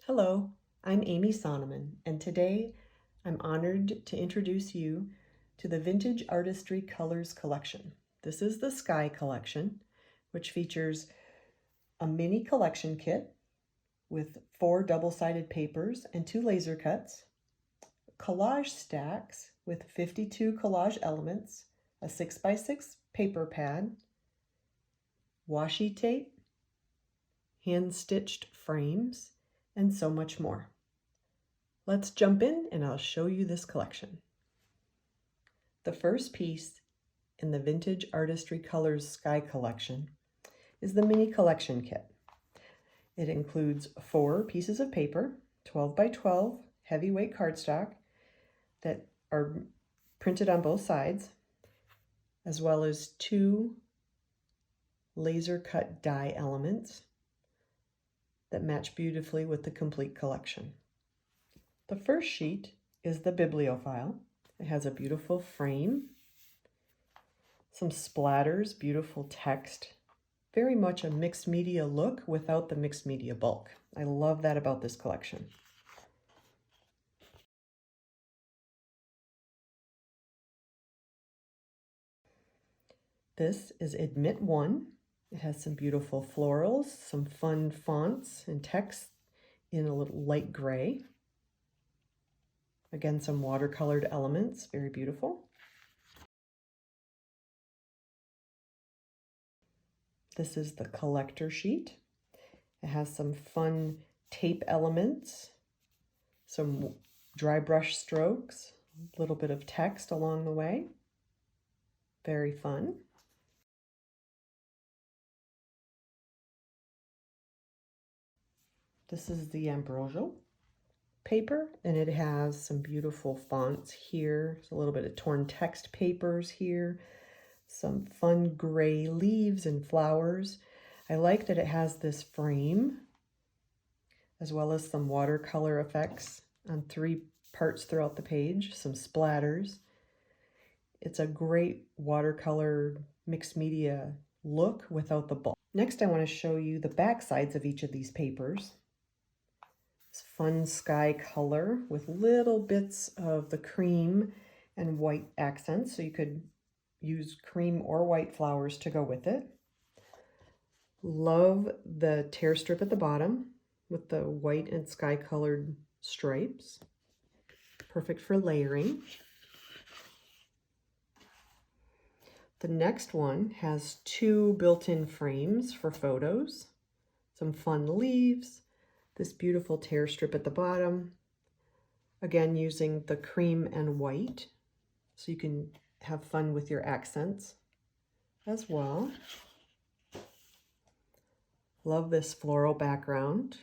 Hello, I'm Amy Sonneman, and today I'm honored to introduce you to the Vintage Artistry Colors collection. This is the Sky collection, which features a mini collection kit with 4 double-sided papers and 2 laser cuts, collage stacks with 52 collage elements, a 6x6 paper pad, washi tape, hand-stitched frames, and so much more. Let's jump in and I'll show you this collection. The first piece in the Vintage Artistry Colors Sky collection is the mini collection kit. It includes 4 pieces of paper, 12 by 12 heavyweight cardstock that are printed on both sides, as well as 2 laser cut die elements that match beautifully with the complete collection. The first sheet is the Bibliophile. It has a beautiful frame, some splatters, beautiful text, very much a mixed media look without the mixed media bulk. I love that about this collection. This is Admit 1. It has some beautiful florals, some fun fonts and text in a little light gray. Again, some watercolored elements, very beautiful. This is the collector sheet. It has some fun tape elements, some dry brush strokes, a little bit of text along the way. Very fun. This is the Ambrosio paper, and it has some beautiful fonts here. There's a little bit of torn text papers here, some fun gray leaves and flowers. I like that it has this frame, as well as some watercolor effects on 3 parts throughout the page, some splatters. It's a great watercolor mixed media look without the bulk. Next, I want to show you the back sides of each of these papers. Fun sky color with little bits of the cream and white accents, so you could use cream or white flowers to go with it. Love the tear strip at the bottom with the white and sky colored stripes. Perfect for layering. The next one has 2 built-in frames for photos, some fun leaves, this beautiful tear strip at the bottom, again using the cream and white, so you can have fun with your accents as well. Love this floral background.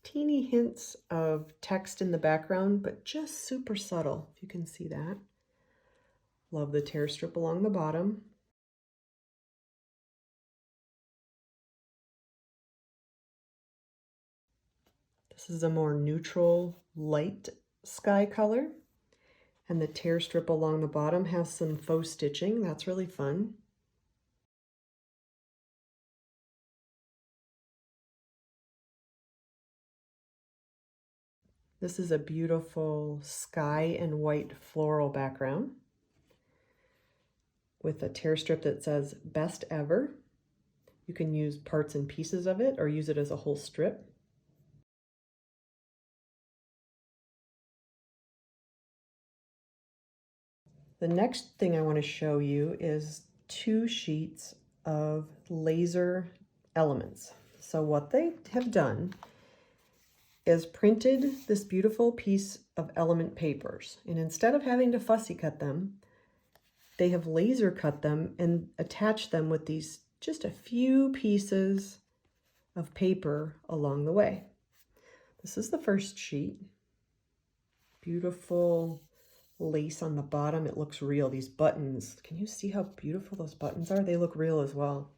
Teeny hints of text in the background, but just super subtle, if you can see that. Love the tear strip along the bottom. This is a more neutral, light sky color. And the tear strip along the bottom has some faux stitching. That's really fun. This is a beautiful sky and white floral background with a tear strip that says Best Ever. You can use parts and pieces of it or use it as a whole strip. The next thing I want to show you is 2 sheets of laser elements. So what they have done is printed this beautiful piece of element papers, and instead of having to fussy cut them, they have laser cut them and attached them with these just a few pieces of paper along the way. This is the first sheet. Beautiful lace on the bottom. It looks real. These buttons, can you see how beautiful those buttons are? They look real as well.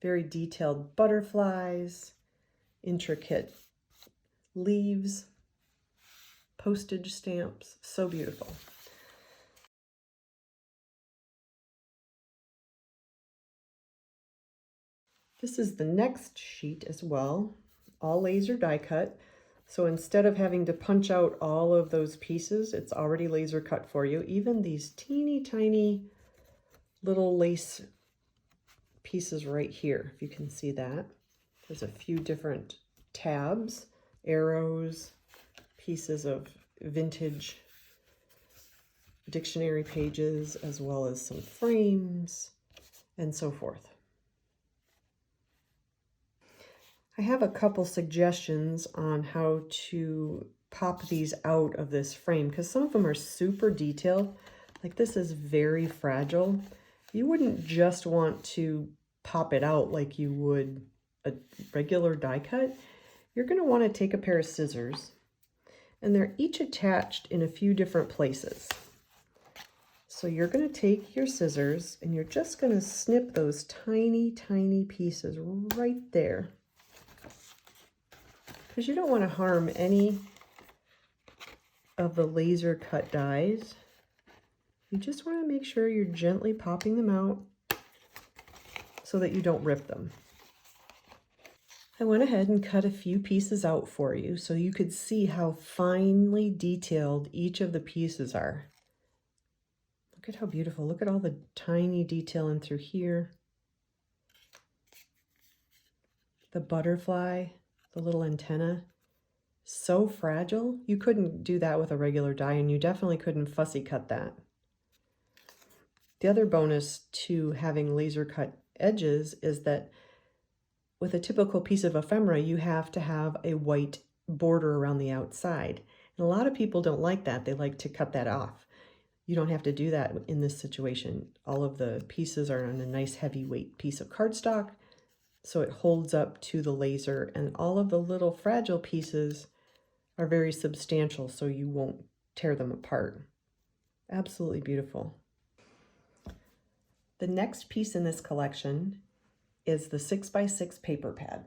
Very detailed butterflies, intricate leaves, postage stamps, so beautiful. This is the next sheet as well. all laser die cut. So instead of having to punch out all of those pieces, it's already laser cut for you. Even these teeny tiny little lace pieces right here, if you can see that. There's a few different tabs, arrows, pieces of vintage dictionary pages, as well as some frames and so forth. I have a couple suggestions on how to pop these out of this frame because some of them are super detailed. Like this is very fragile. You wouldn't just want to pop it out like you would a regular die cut. You're going to want to take a pair of scissors, and they're each attached in a few different places. So you're going to take your scissors and you're just going to snip those tiny, tiny pieces right there, because you don't want to harm any of the laser cut dies. You just want to make sure you're gently popping them out so that you don't rip them. I went ahead and cut a few pieces out for you so you could see how finely detailed each of the pieces are. Look at how beautiful. Look at all the tiny detailing through here. The butterfly, the little antenna, so fragile. You couldn't do that with a regular die, and you definitely couldn't fussy cut that. The other bonus to having laser cut edges is that with a typical piece of ephemera, you have to have a white border around the outside. And a lot of people don't like that. They like to cut that off. You don't have to do that in this situation. All of the pieces are on a nice heavyweight piece of cardstock, so it holds up to the laser, and all of the little fragile pieces are very substantial, so you won't tear them apart. Absolutely beautiful. The next piece in this collection is the 6x6 paper pad.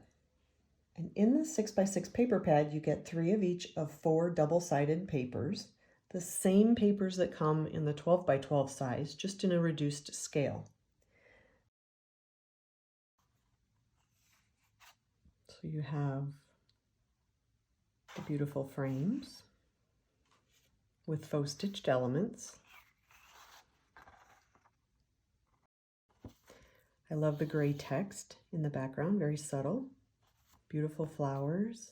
And in the 6x6 paper pad, you get 3 of each of 4 double-sided papers, the same papers that come in the 12x12 size, just in a reduced scale. So you have the beautiful frames with faux stitched elements. I love the gray text in the background, very subtle. Beautiful flowers.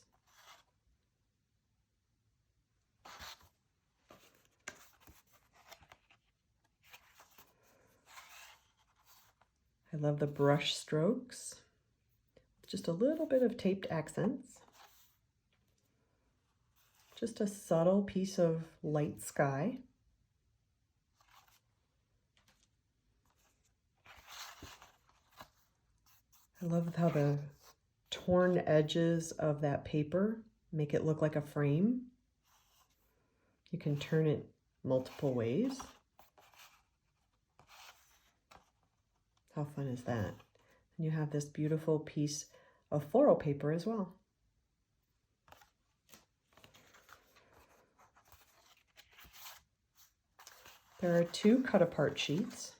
I love the brush strokes. Just a little bit of taped accents. Just a subtle piece of light sky. I love how the torn edges of that paper make it look like a frame. You can turn it multiple ways. How fun is that? And you have this beautiful piece of floral paper as well. There are 2 cut apart sheets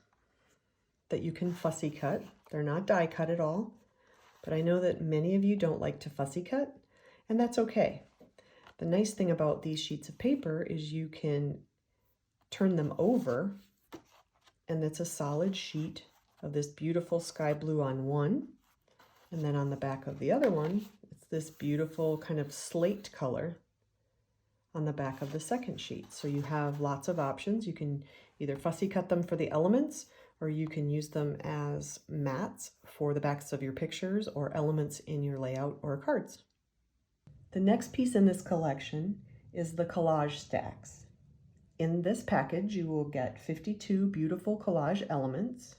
that you can fussy cut. They're not die cut at all, but I know that many of you don't like to fussy cut, and that's okay. The nice thing about these sheets of paper is you can turn them over, and it's a solid sheet of this beautiful sky blue on one, and then on the back of the other one, it's this beautiful kind of slate color on the back of the second sheet. So you have lots of options. You can either fussy cut them for the elements, or you can use them as mats for the backs of your pictures or elements in your layout or cards. The next piece in this collection is the Collage Stacks. In this package, you will get 52 beautiful collage elements,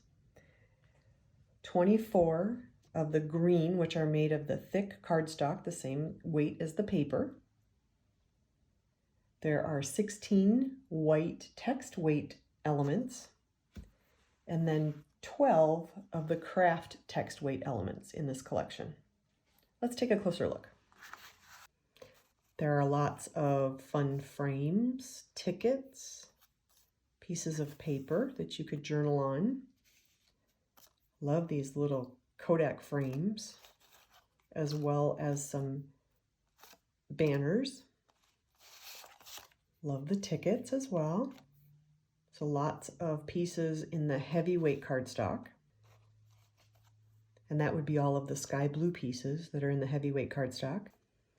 24 of the green, which are made of the thick cardstock, the same weight as the paper. There are 16 white text weight elements, and then 12 of the craft text weight elements in this collection. Let's take a closer look. There are lots of fun frames, tickets, pieces of paper that you could journal on. Love these little Kodak frames. as well as some banners. Love the tickets as well. So lots of pieces in the heavyweight cardstock. And that would be all of the sky blue pieces that are in the heavyweight cardstock.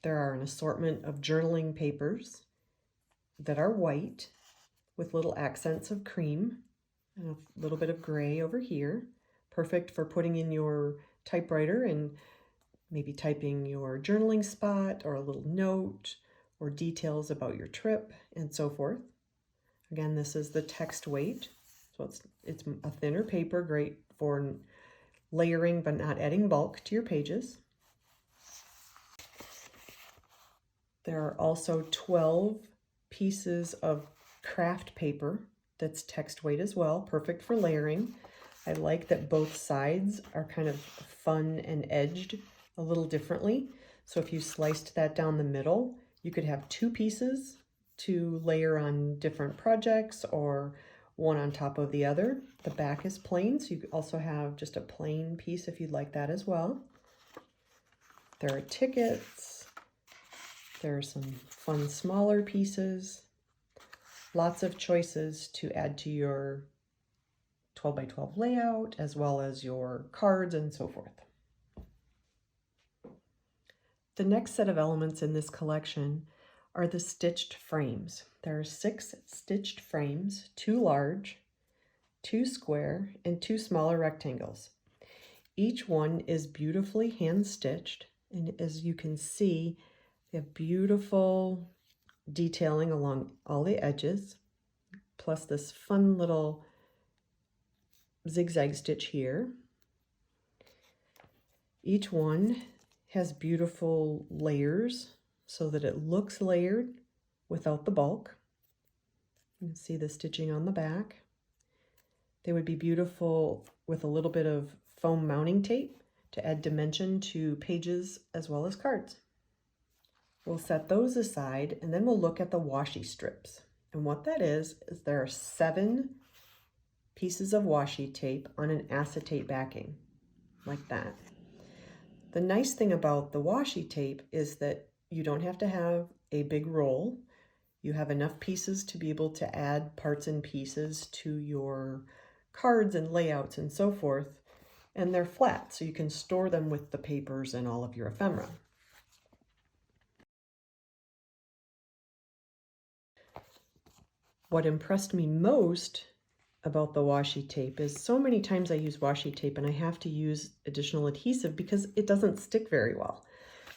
There are an assortment of journaling papers that are white with little accents of cream and a little bit of gray over here. Perfect for putting in your typewriter and maybe typing your journaling spot or a little note or details about your trip and so forth. Again, this is the text weight, so it's a thinner paper, great for layering but not adding bulk to your pages. There are also 12 pieces of craft paper that's text weight as well, perfect for layering. I like that both sides are kind of fun and edged a little differently. So if you sliced that down the middle, you could have 2 pieces to layer on different projects or one on top of the other. The back is plain, so you could also have just a plain piece if you'd like that as well. There are tickets. There are some fun smaller pieces. Lots of choices to add to your 12 by 12 layout, as well as your cards and so forth. The next set of elements in this collection are the stitched frames. There are 6 stitched frames, 2 large, 2 square, and 2 smaller rectangles. Each one is beautifully hand stitched, and as you can see, they have beautiful detailing along all the edges, plus this fun little zigzag stitch here. Each one has beautiful layers so that it looks layered without the bulk. You can see the stitching on the back. They would be beautiful with a little bit of foam mounting tape to add dimension to pages as well as cards. We'll set those aside and then we'll look at the washi strips. And what that is there are 7 pieces of washi tape on an acetate backing, like that. The nice thing about the washi tape is that you don't have to have a big roll. You have enough pieces to be able to add parts and pieces to your cards and layouts and so forth, and they're flat, so you can store them with the papers and all of your ephemera. What impressed me most about the washi tape is so many times I use washi tape and I have to use additional adhesive because it doesn't stick very well.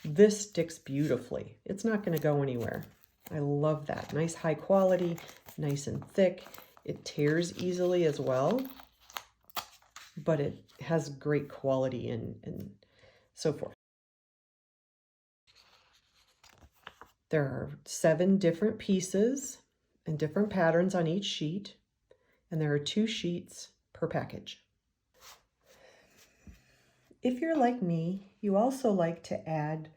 This sticks beautifully. It's not going to go anywhere. I love that. Nice high quality, nice and thick. It tears easily as well, but it has great quality and so forth. There are 7 different pieces and different patterns on each sheet, and there are 2 sheets per package. If you're like me, you also like to add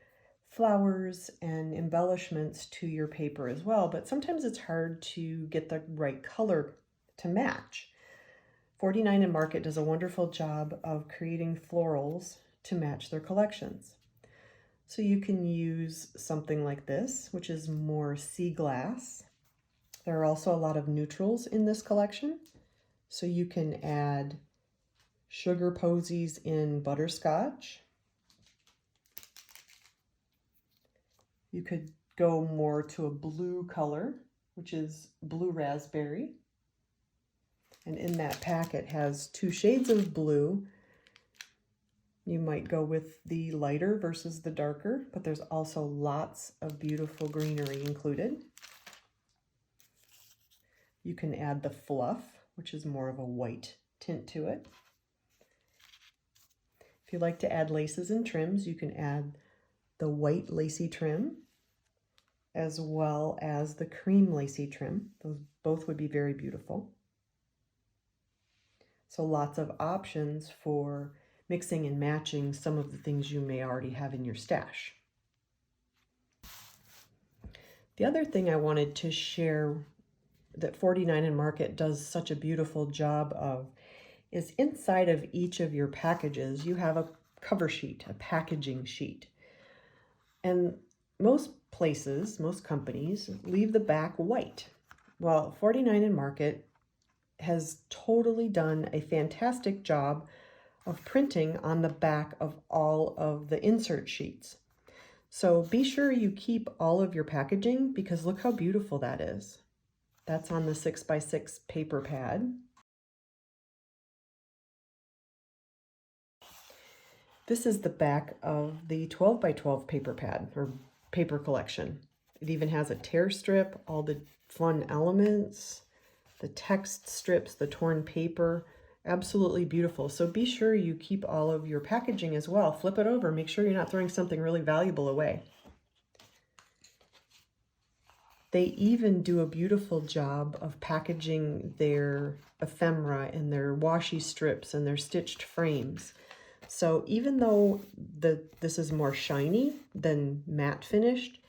flowers and embellishments to your paper as well, but sometimes it's hard to get the right color to match. 49 and Market does a wonderful job of creating florals to match their collections. So you can use something like this, which is more sea glass. There are also a lot of neutrals in this collection. So you can add sugar posies in butterscotch. You could go more to a blue color, which is blue raspberry. And in that packet has 2 shades of blue. You might go with the lighter versus the darker, but there's also lots of beautiful greenery included. You can add the fluff, which is more of a white tint to it. If you like to add laces and trims, you can add the white lacy trim as well as the cream lacy trim. Those both would be very beautiful. So lots of options for mixing and matching some of the things you may already have in your stash. The other thing I wanted to share that 49 and Market does such a beautiful job of is inside of each of your packages, you have a cover sheet, a packaging sheet. And most places, most companies leave the back white. Well, 49 and Market has totally done a fantastic job of printing on the back of all of the insert sheets. So be sure you keep all of your packaging, because look how beautiful that is. That's on the 6x6 paper pad. This is the back of the 12x12 paper pad or paper collection. It even has a tear strip, all the fun elements, the text strips, the torn paper. Absolutely beautiful. So be sure you keep all of your packaging as well. Flip it over. Make sure you're not throwing something really valuable away. They even do a beautiful job of packaging their ephemera and their washi strips and their stitched frames. So even though this is more shiny than matte finished,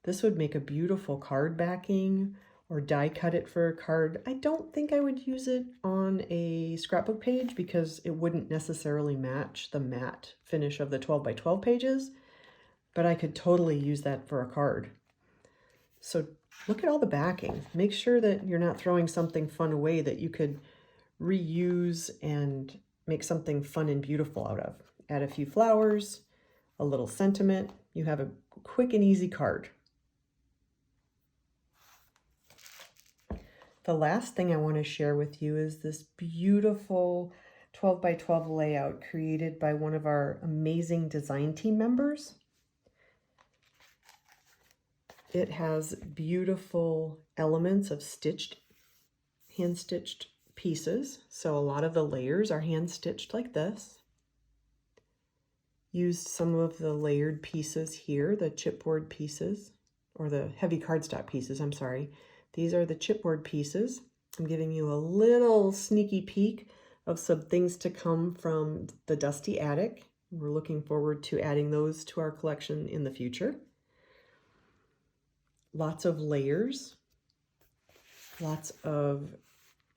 this would make a beautiful card backing or die cut it for a card. I don't think I would use it on a scrapbook page because it wouldn't necessarily match the matte finish of the 12x12 pages, but I could totally use that for a card. So look at all the backing. Make sure that you're not throwing something fun away that you could reuse and make something fun and beautiful out of. Add a few flowers, a little sentiment. You have a quick and easy card. The last thing I want to share with you is this beautiful 12x12 layout created by one of our amazing design team members. It has beautiful elements of stitched, hand-stitched pieces. So a lot of the layers are hand-stitched like this. Used some of the layered pieces here, the chipboard pieces, or the heavy cardstock pieces, I'm sorry. These are the chipboard pieces. I'm giving you a little sneaky peek of some things to come from the Dusty Attic. We're looking forward to adding those to our collection in the future. Lots of layers, lots of,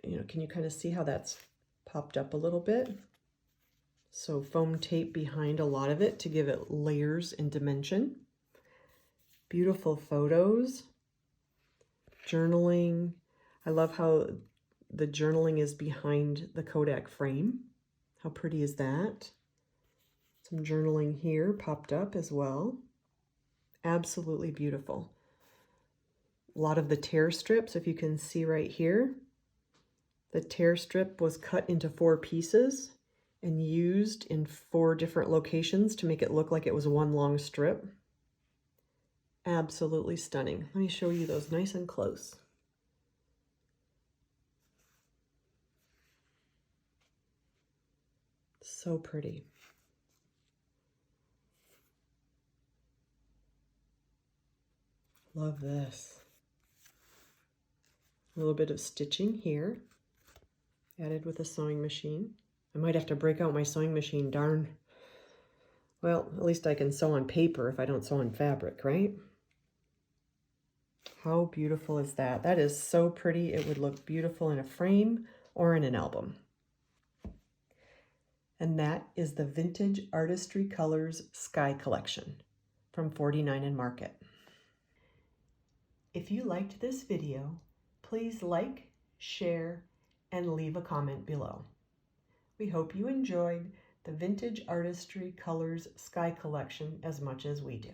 can you kind of see how that's popped up a little bit? So foam tape behind a lot of it to give it layers and dimension. Beautiful photos, journaling. I love how the journaling is behind the Kodak frame. How pretty is that? Some journaling here popped up as well. Absolutely beautiful. A lot of the tear strips, if you can see right here, the tear strip was cut into 4 pieces and used in 4 different locations to make it look like it was one long strip. Absolutely stunning. Let me show you those nice and close. So pretty. Love this. A little bit of stitching here, added with a sewing machine. I might have to break out my sewing machine, darn. Well, at least I can sew on paper if I don't sew on fabric, right? How beautiful is that? That is so pretty. It would look beautiful in a frame or in an album. And that is the Vintage Artistry Colors Sky Collection from 49 and Market. If you liked this video, please like, share, and leave a comment below. We hope you enjoyed the Vintage Artistry Colors Sky Collection as much as we do.